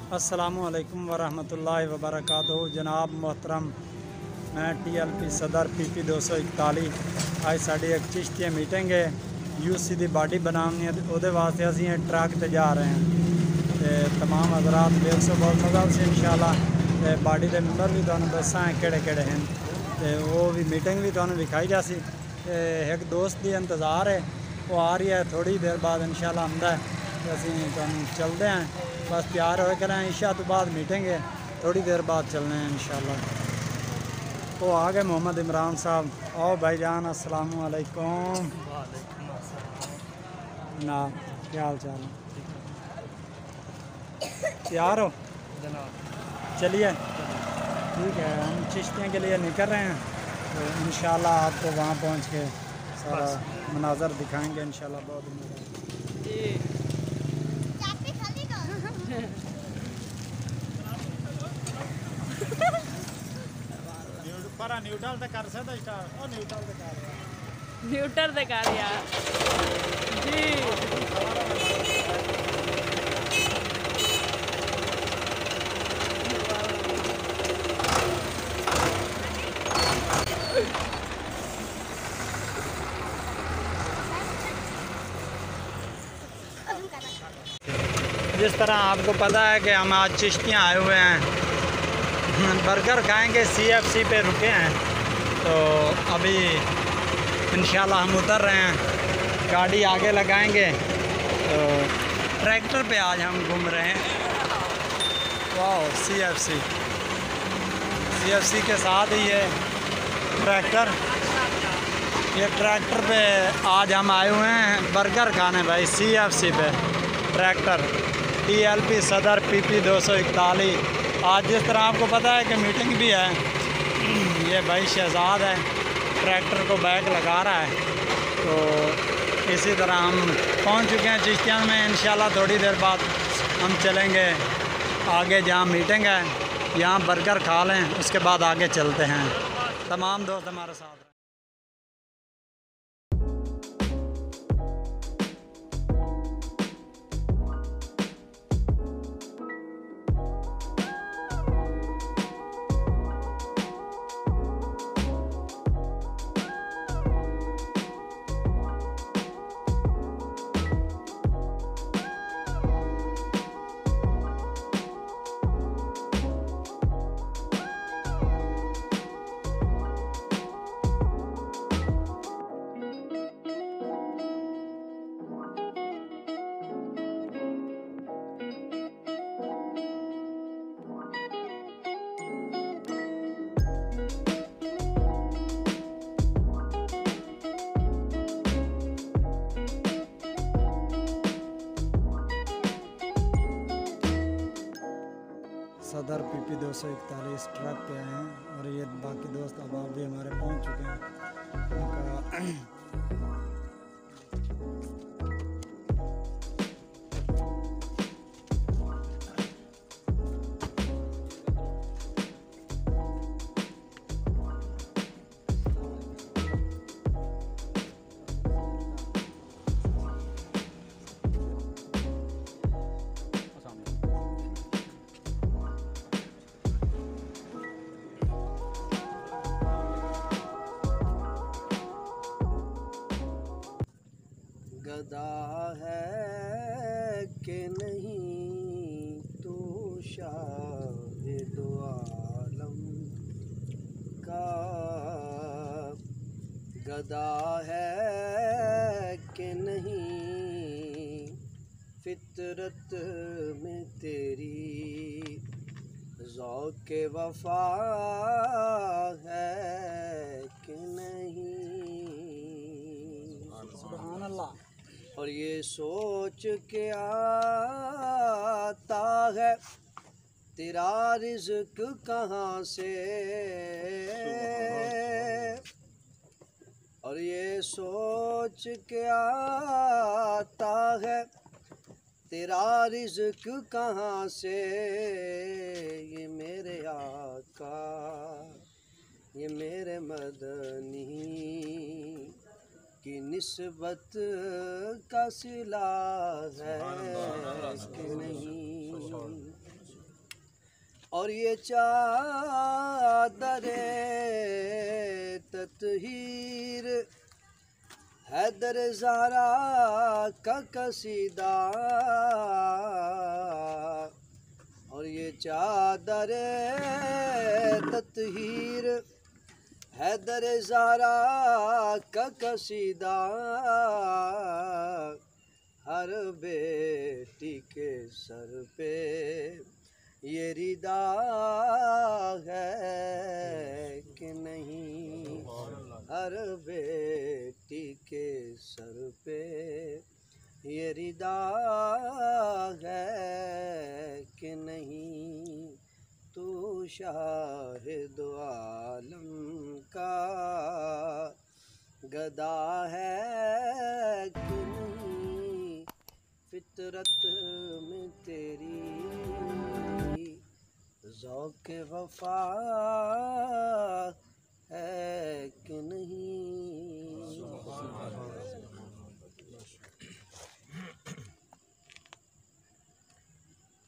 अस्सलामुअलैकुम वरहमतुल्लाहि वबरकातुहू। जनाब मोहतरम, मैं TLP सदर PP 241। आज साड़ी एक चिश्ती मीटिंग है, UC की बाडी बनानी है, वो वास्ते असी ट्रक से जा रहे हैं। तमाम हजरात देख सो बहुत मजा से इंशाल्लाह बाडी के मैंबर भी तुहानू दसा है केड़े हैं, तो वो भी मीटिंग भी तुहानू विखाई जासी। एक दोस्त की इंतज़ार है, वो आ रही है थोड़ी देर बाद इंशाल्लाह आंदा है, तो असी तुहानू चलते हैं। बस तैयार हो कर ईशा तो बाद मीटिंग है, थोड़ी देर बाद चलने हैं इंशाल्लाह। वो आ गए मोहम्मद इमरान साहब। आओ भाईजान, अस्सलाम वालेकुम। ना क्या हाल चाल है? तैयार हो? चलिए ठीक है, हम चिश्तियों के लिए निकल रहे हैं, तो इंशाल्लाह आपको वहाँ पहुँच के सारा मनाजर दिखाएंगे इंशाल्लाह। बहुत न्यूट्रल ते कर सकदा स्टार्ट। ओ न्यूट्रल ते कर यार जी। जिस तरह आपको पता है कि हम आज चिश्तियाँ आए हुए हैं, बर्गर खाएंगे, CFC पे रुके हैं, तो अभी इंशाल्लाह हम उतर रहे हैं, गाड़ी आगे लगाएंगे। तो ट्रैक्टर पे आज हम घूम रहे हैं। वाह, CFC के साथ ही ये ट्रैक्टर पे आज हम आए हुए हैं बर्गर खाने भाई। CFC पे ट्रैक्टर TLP सदर PP 241। आज जिस तरह आपको पता है कि मीटिंग भी है, ये भाई शहजाद है, ट्रैक्टर को बैक लगा रहा है, तो इसी तरह हम पहुंच चुके हैं चिश्तियाँ में। इंशाल्लाह थोड़ी देर बाद हम चलेंगे आगे, जहां मीटिंग है यहाँ बर्गर खा लें, उसके बाद आगे चलते हैं। तमाम दोस्त हमारे साथ। सदर PP 241 ट्रक पे आए हैं, और ये बाकी दोस्त अब आप भी हमारे पहुंच चुके हैं। गदा है कि नहीं तू शाहिद आलम का, गदा है कि नहीं फितरत में तेरी ज़ौक़ वफ़ा है कि नहीं। सुभान अल्लाह। और ये सोच के आता है तेरा रिज़्क़ कहाँ से, और ये सोच के आता है तेरा रिज़्क़ कहाँ से। ये मेरे आका, ये मेरे मदनी की निस्बत का सिला है कि नहीं। और ये चादर तत्हीर हैदर ज़हरा का कसीदा, और ये चादर तत्हीर हैदर ज़हरा का कसीदा, हर बेटी के सर पे ये रिदा है कि नहीं, हर बेटी के सर पे ये रिदा है कि नहीं, तू शाहिद आलम का गदा है कि नहीं, फितरत में तेरी ज़ौक़ वफ़ा है कि नहीं।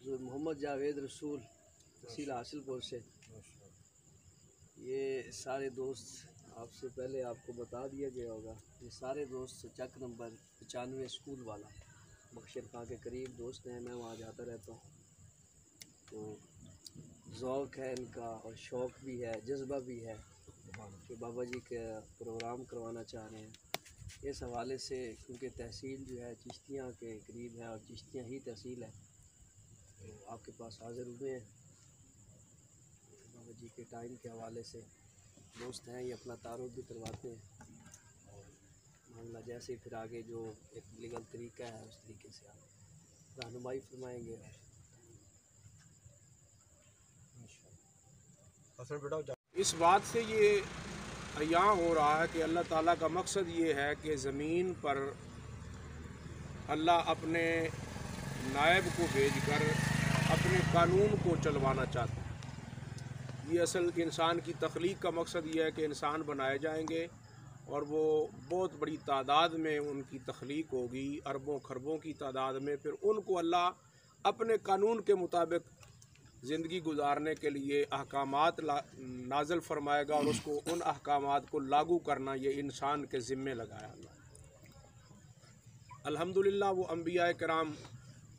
जो मोहम्मद जावेद रसूल तहसील हासिलपुर से, ये सारे दोस्त आपसे पहले आपको बता दिया गया होगा, ये सारे दोस्त चक नंबर 95 स्कूल वाला बख्शर खां के करीब दोस्त हैं, मैं वहाँ जाता रहता हूँ। तो ज़ौक़ है इनका और शौक़ भी है, जज्बा भी है कि बाबा जी का प्रोग्राम करवाना चाह रहे हैं। इस हवाले से क्योंकि तहसील जो है चिश्तियाँ के करीब है और चिश्तियाँ ही तहसील है, तो आपके पास हाज़िर हुए हैं। बाबा जी के टाइम के हवाले से दोस्त हैं, ये अपना तारुफ भी करवाते हैं और मामला जैसे फिर आगे जो एक लीगल तरीका है उस तरीके से आप रहनुमाई फरमाएँगे। इस बात से ये अयां हो रहा है कि अल्लाह ताला का मकसद ये है कि ज़मीन पर अल्लाह अपने नायब को भेजकर अपने कानून को चलवाना चाहता है। ये असल इंसान की तख्लीक का मकसद ये है कि इंसान बनाए जाएंगे और वो बहुत बड़ी तादाद में उनकी तख्लीक होगी, अरबों खरबों की तादाद में। फिर उनको अल्लाह अपने कानून के मुताबिक ज़िंदगी गुजारने के लिए अहकामात नाज़िल फरमाएगा और उसको उन अहकामात को लागू करना ये इंसान के ज़िम्मे लगाया अल्लाह। अल्हम्दुलिल्लाह वो अंबिया कराम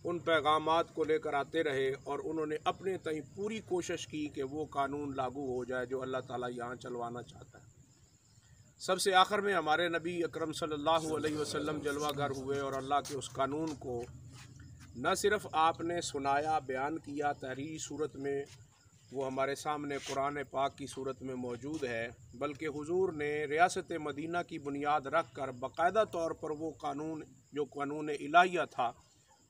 उन पैगामात को लेकर आते रहे और उन्होंने अपने तय पूरी कोशिश की कि वो कानून लागू हो जाए जो अल्लाह ताला यहाँ चलवाना चाहता है। सबसे आखिर में हमारे नबी अकरम सल्लल्लाहु अलैहि वसल्लम जलवागर हुए और अल्लाह के उस कानून को न सिर्फ़ आपने सुनाया, बयान किया तहरीरी सूरत में, वो हमारे सामने कुरान पाक की सूरत में मौजूद है, बल्कि हुजूर ने रियासत मदीना की बुनियाद रख कर बाकायदा तौर पर वो कानून जो कानून इलाहिया था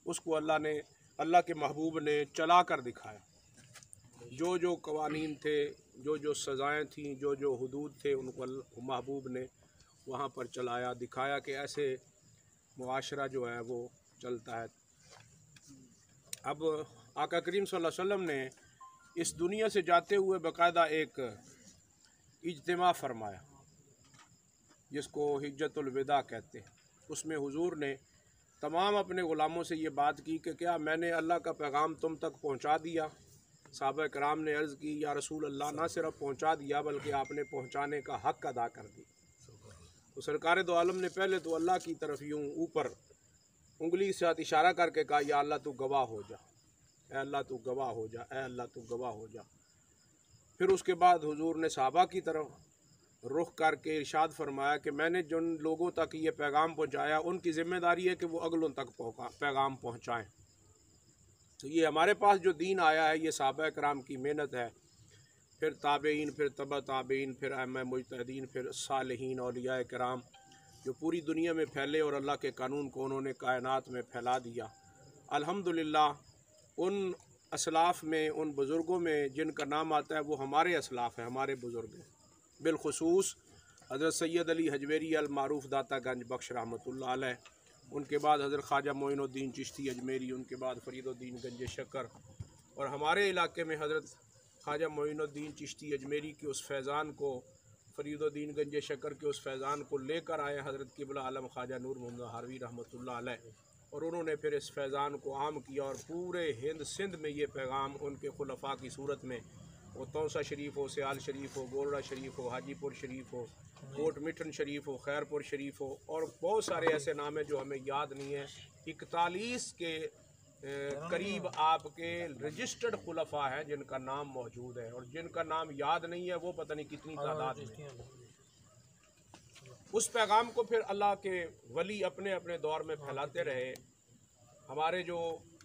उसको अल्लाह के महबूब ने चला कर दिखाया। जो जो कवानीन थे, जो जो सज़ाएँ थीं, जो जो हुदूद थे, उनको महबूब ने वहाँ पर चलाया, दिखाया कि ऐसे मुआशरा जो है वो चलता है। अब आका करीम सल्लल्लाहु अलैहि वसल्लम ने इस दुनिया से जाते हुए बाकायदा एक इज्तिमा फरमाया जिसको हिज्जतुल विदा कहते हैं। उसमें हुजूर ने तमाम अपने ग़ुलामों से ये बात की कि क्या मैंने अल्लाह का पैगाम तुम तक पहुँचा दिया। सहाबा कराम ने अर्ज़ की, या रसूल अल्लाह, ना सिर्फ पहुँचा दिया बल्कि आपने पहुँचाने का हक़ अदा कर दिया। तो सरकार दो आलम ने पहले तो अल्लाह की तरफ यूँ ऊपर उंगली के साथ इशारा करके कहा, या अल्लाह तू गवाह हो जा, ए अल्लाह तू गवाह हो जा, ए अल्लाह तू गवाह हो जा। फिर उसके बाद हुजूर ने सहाबा की तरफ रुख करके इरशाद फरमाया कि मैंने जिन लोगों तक ये पैगाम पहुँचाया उनकी ज़िम्मेदारी है कि वो अगलों तक पैगाम पहुँचाएँ। तो ये हमारे पास जो दीन आया है ये सहाबा कराम की मेहनत है, फिर ताबेईन, फिर तबा ताबेईन, फिर अइम्मा मुज्तहिदीन, फिर सालिहीन औलिया कराम जो पूरी दुनिया में फैले और अल्लाह के कानून को उन्होंने कायनात में फैला दिया। अल्हम्दुलिल्लाह उन असलाफ़ में, उन बुज़ुर्गों में जिनका नाम आता है वो हमारे असलाफ़ हैं, हमारे बुज़ुर्ग हैं। बिलखुसूस हज़रत सैयद अली हजवेरी अल मारूफ़ दाता गंज बख्श रहमतुल्लाह अलैह, उनके बाद हज़रत ख्वाजा मोइनुद्दीन चिश्ती अजमेरी, उनके बाद फ़रीदुद्दीन गंज शक्कर, और हमारे इलाके में हज़रत ख्वाजा मोइनुद्दीन चिश्ती अजमेरी के उस फैज़ान को, फ़रीदुद्दीन गंज शक्कर के उस फैज़ान को लेकर आए हज़रत क़िबला आलम ख्वाजा नूर मोहम्मद हारवी रहमतुल्लाह अलैह। और उन्होंने फिर इस फैज़ान को आम किया और पूरे हिंद सिंध में ये पैगाम उनके खुलफा की सूरत में, वो तौसा शरीफ हो, सियाल शरीफ हो, गोरड़ा शरीफ हो, हाजीपुर शरीफ हो, कोट मिठन शरीफ हो, खैरपुर शरीफ हो, और बहुत सारे ऐसे नाम हैं जो हमें याद नहीं है। 41 के करीब आपके रजिस्टर्ड खुलफा हैं जिनका नाम मौजूद है, और जिनका नाम याद नहीं है वो पता नहीं कितनी तादाद में। उस पैगाम को फिर अल्लाह के वली अपने अपने दौर में फैलाते रहे। हमारे जो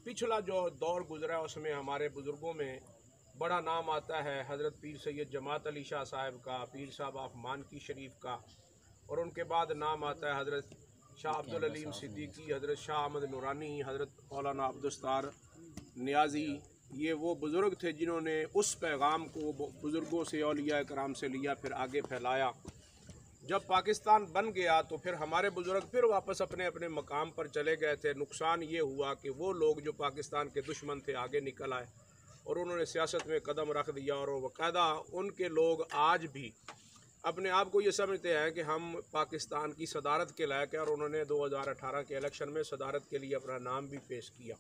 पिछला जो दौर गुजरा उसमें हमारे बुज़ुर्गों में बड़ा नाम आता है हज़रत पीर सैयद जमात अली शाह साहब का, पीर साहब ऑफ मानकी शरीफ का, और उनके बाद नाम आता है हज़रत शाह अब्दुल अलीम सिद्दीकी, हज़रत शाह अहमद नूरानी, हज़रत मौलाना अब्दुस्तार नियाज़ी। ये वो बुज़ुर्ग थे जिन्होंने उस पैगाम को बुज़ुर्गों से, औलिया कराम से लिया, फिर आगे फैलाया। जब पाकिस्तान बन गया तो फिर हमारे बुज़ुर्ग फिर वापस अपने अपने मकाम पर चले गए थे। नुकसान ये हुआ कि वो लोग जो पाकिस्तान के दुश्मन थे आगे निकल आए और उन्होंने सियासत में कदम रख दिया, और बाकायदा उनके लोग आज भी अपने आप को ये समझते हैं कि हम पाकिस्तान की सदारत के लायक हैं, और उन्होंने 2018 के इलेक्शन में सदारत के लिए अपना नाम भी पेश किया।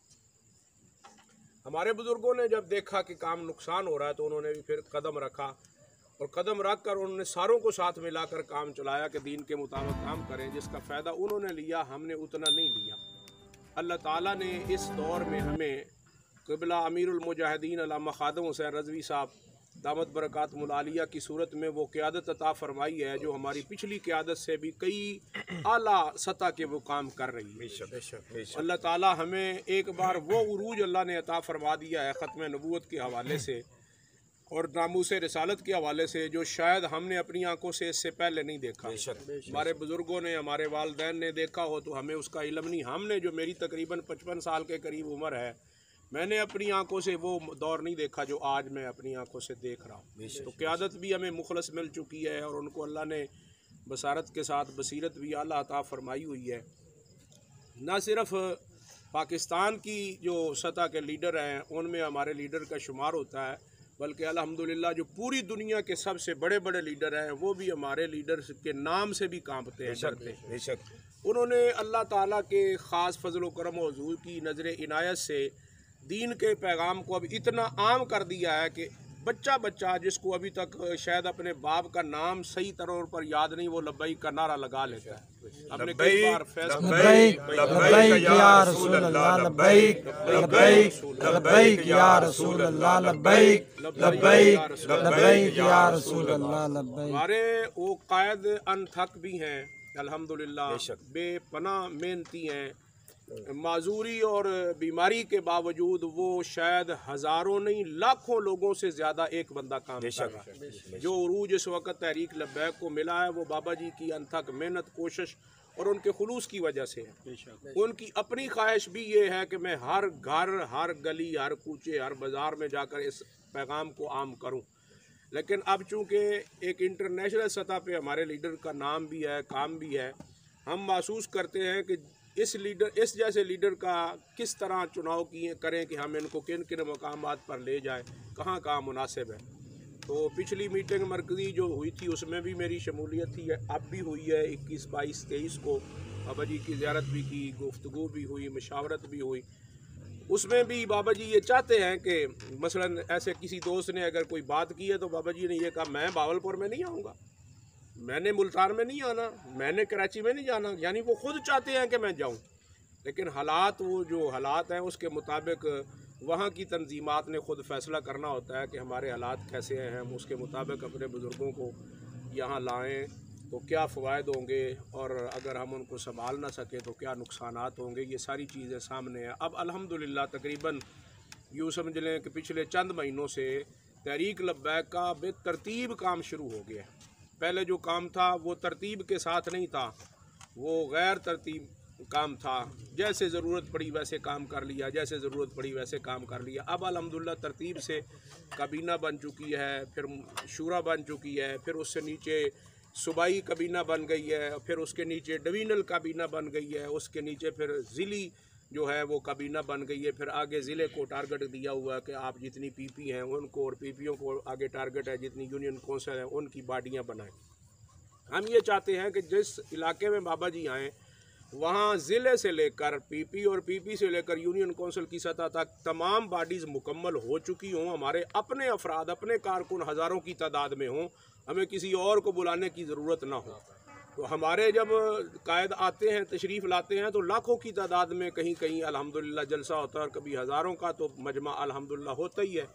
हमारे बुज़ुर्गों ने जब देखा कि काम नुकसान हो रहा है तो उन्होंने भी फिर कदम रखा, और कदम रख कर उन्होंने सारों को साथ मिलाकर काम चलाया कि दीन के मुताबिक काम करें। जिसका फ़ायदा उन्होंने लिया, हमने उतना नहीं लिया। अल्लाह ताला ने इस दौर में हमें क़िबला अमीरुल मुजाहिदीन अल्लामा खादम हुसैन रज़वी साहब दामत बरकातुहुल आलिया की सूरत में वो क़यादत अता फरमाई है जो हमारी पिछली क़यादत से भी कई आला सतह के वो काम कर रही है। अल्लाह ताला हमें एक बार वो उरूज अल्लाह ने अता फरमा दिया है ख़त्म नबूवत के हवाले से और नामूस रिसालत के हवाले से, जो शायद हमने अपनी आंखों से इससे पहले नहीं देखा। हमारे बुज़ुर्गों ने, हमारे वालिदैन ने देखा हो तो हमें उसका इल्म नहीं। हमने जो, मेरी तकरीबन 55 साल के करीब उम्र है, मैंने अपनी आंखों से वो दौर नहीं देखा जो आज मैं अपनी आंखों से देख रहा हूँ। तो क़यादत भी हमें मुखलस मिल चुकी है और उनको अल्लाह ने बसारत के साथ बसीरत भी आला अता फरमाई हुई है। न सिर्फ़ पाकिस्तान की जो सतह के लीडर हैं उनमें हमारे लीडर का शुमार होता है, बल्कि अल्हम्दुलिल्लाह जो पूरी दुनिया के सबसे बड़े बड़े लीडर हैं वो भी हमारे लीडर के नाम से भी कांपते हैं, डरते हैं। उन्होंने अल्लाह ताला के ख़ास फजल व करम व हुज़ूर की नज़र इनायत से दीन के पैगाम को अब इतना आम कर दिया है कि बच्चा बच्चा जिसको अभी तक शायद अपने बाप का नाम सही तौर पर याद नहीं, वो लब्बैक का नारा लगा लेता है। हमने कई बार लब्बैक या रसूल अल्लाह, लब्बैक लब्बैक लब्बैक या रसूल अल्लाह, लब्बैक लब्बैक लब्बैक या रसूल अल्लाह, लब्बैक। हमारे वो कायद अनथक भी हैं अल्हम्दुलिल्लाह, बेपनाह मेहनती हैं। माजूरी और बीमारी के बावजूद वो शायद हज़ारों नहीं लाखों लोगों से ज़्यादा एक बंदा काम कर रहा है। जो उरूज इस वक्त तहरीक लब्बैक को मिला है वो बाबा जी की अनथक मेहनत, कोशिश और उनके खुलूस की वजह से है। उनकी अपनी ख्वाहिश भी ये है कि मैं हर घर, हर गली, हर कूचे, हर बाज़ार में जाकर इस पैगाम को आम करूं। लेकिन अब चूँकि एक इंटरनेशनल सतह पे हमारे लीडर का नाम भी है, काम भी है, हम महसूस करते हैं कि इस जैसे लीडर का किस तरह चुनाव करें कि हम इनको किन किन मकामात पर ले जाएं, कहाँ कहाँ मुनासिब है। तो पिछली मीटिंग मरकज़ी जो हुई थी उसमें भी मेरी शमूलियत थी, अब भी हुई है 21, 22, 23 को बाबा जी की ज़ियारत भी की, गुफ्तगू भी हुई, मशावरत भी हुई। उसमें भी बाबा जी ये चाहते हैं कि मसलन ऐसे किसी दोस्त ने अगर कोई बात की है तो बाबा जी ने ये कहा मैं बावलपुर में नहीं आऊँगा, मैंने मुल्तान में नहीं आना, मैंने कराची में नहीं जाना, यानी वो खुद चाहते हैं कि मैं जाऊं, लेकिन हालात, वो जो हालात हैं उसके मुताबिक वहाँ की तंजीमात ने खुद फैसला करना होता है कि हमारे हालात कैसे हैं, हम उसके मुताबिक अपने बुज़ुर्गों को यहाँ लाएं तो क्या फ़वायद होंगे और अगर हम उनको संभाल ना सकें तो क्या नुकसानात होंगे। ये सारी चीज़ें सामने हैं। अब अल्हम्दुलिल्लाह तकरीबन यूँ समझ लें कि पिछले चंद महीनों से तहरीक लब्बैक का बेतरतीब काम शुरू हो गया है। पहले जो काम था वो तरतीब के साथ नहीं था, वो गैर तरतीब काम था, जैसे ज़रूरत पड़ी वैसे काम कर लिया, जैसे ज़रूरत पड़ी वैसे काम कर लिया। अब अल्हम्दुलिल्लाह तरतीब से काबीना बन चुकी है, फिर शूरा बन चुकी है, फिर उससे नीचे सूबाई काबीना बन गई है, फिर उसके नीचे डिवीजनल काबीना बन गई है, उसके नीचे फिर ज़िली जो है वो काबीना बन गई है, फिर आगे ज़िले को टारगेट दिया हुआ है कि आप जितनी पीपी हैं उनको और पीपीओ को आगे टारगेट है, जितनी यूनियन कौंसिल है उनकी बाडियाँ बनाएं। हम ये चाहते हैं कि जिस इलाके में बाबा जी आएँ वहाँ ज़िले से लेकर पीपी और पीपी से लेकर यूनियन कौंसिल की सतह तक तमाम बॉडीज़ मुकम्मल हो चुकी हों, हमारे अपने अफराद अपने कारकुन हज़ारों की तादाद में हों, हमें किसी और को बुलाने की ज़रूरत ना हो। तो हमारे जब कायद आते हैं, तशरीफ़ लाते हैं, तो लाखों की तादाद में कहीं कहीं अल्हम्दुलिल्लाह जलसा होता है और कभी हज़ारों का तो मजमा अल्हम्दुलिल्लाह होता ही है।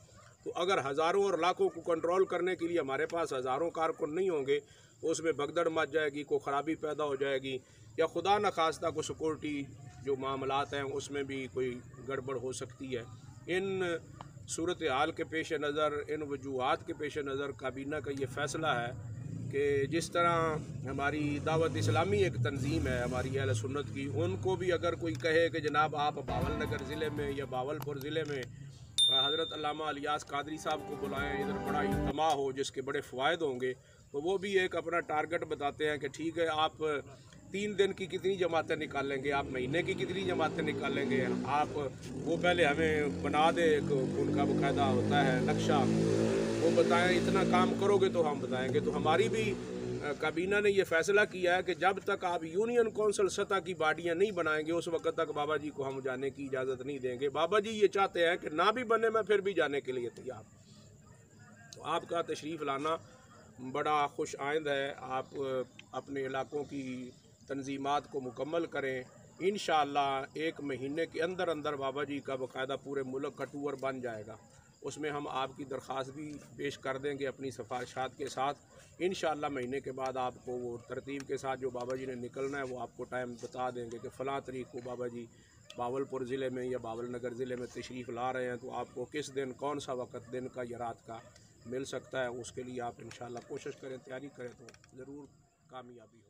तो अगर हज़ारों और लाखों को कंट्रोल करने के लिए हमारे पास हज़ारों कारकुन नहीं होंगे तो उसमें भगदड़ मच जाएगी, कोई ख़राबी पैदा हो जाएगी, या खुदा न खास्ता को सिक्योरिटी जो मामलात हैं उसमें भी कोई गड़बड़ हो सकती है। इन सूरत हाल के पेश नज़र, इन वजूहात के पेश नज़र काबीना का ये फ़ैसला है कि जिस तरह हमारी दावत इस्लामी एक तंजीम है हमारी अहले सुन्नत की, उनको भी अगर कोई कहे कि जनाब आप बावलनगर ज़िले में या बावलपुर ज़िले में हज़रत अल्लामा इलियास कादरी साहब को बुलाएं, इधर बड़ा इज्तिमा हो जिसके बड़े फ़ायदे होंगे, तो वो भी एक अपना टारगेट बताते हैं कि ठीक है आप 3 दिन की कितनी जमातें निकालेंगे, आप महीने की कितनी जमातें निकालेंगे, आप वो पहले हमें बना दे, एक उनका बाकायदा होता है नक्शा, वो बताएं इतना काम करोगे तो हम बताएंगे। तो हमारी भी काबीना ने ये फ़ैसला किया है कि जब तक आप यूनियन कौंसिल सतह की बॉडियाँ नहीं बनाएंगे उस वक्त तक बाबा जी को हम जाने की इजाज़त नहीं देंगे। बाबा जी ये चाहते हैं कि ना भी बने मैं फिर भी जाने के लिए तैयार। तो आपका तशरीफ़ लाना बड़ा खुश आइंद है। आप अपने इलाकों की तंजीमात को मुकम्मल करें। इंशाअल्लाह 1 महीने के अंदर अंदर बाबा जी का बाकायदा पूरे मुल्क का टूर बन जाएगा। उसमें हम आपकी दरख्वास्त भी पेश कर देंगे अपनी सिफारिशात के साथ। इंशाअल्लाह महीने के बाद आपको वो तरतीब के साथ जो बाबा जी ने निकलना है वो आपको टाइम बता देंगे कि फ़लाँ तारीख को बाबा जी बावलपुर ज़िले में या बावलनगर ज़िले में तशरीफ़ ला रहे हैं, तो आपको किस दिन कौन सा वक्त दिन का या रात का मिल सकता है। उसके लिए आप इंशाअल्लाह कोशिश करें, तैयारी करें तो ज़रूर कामयाबी हो।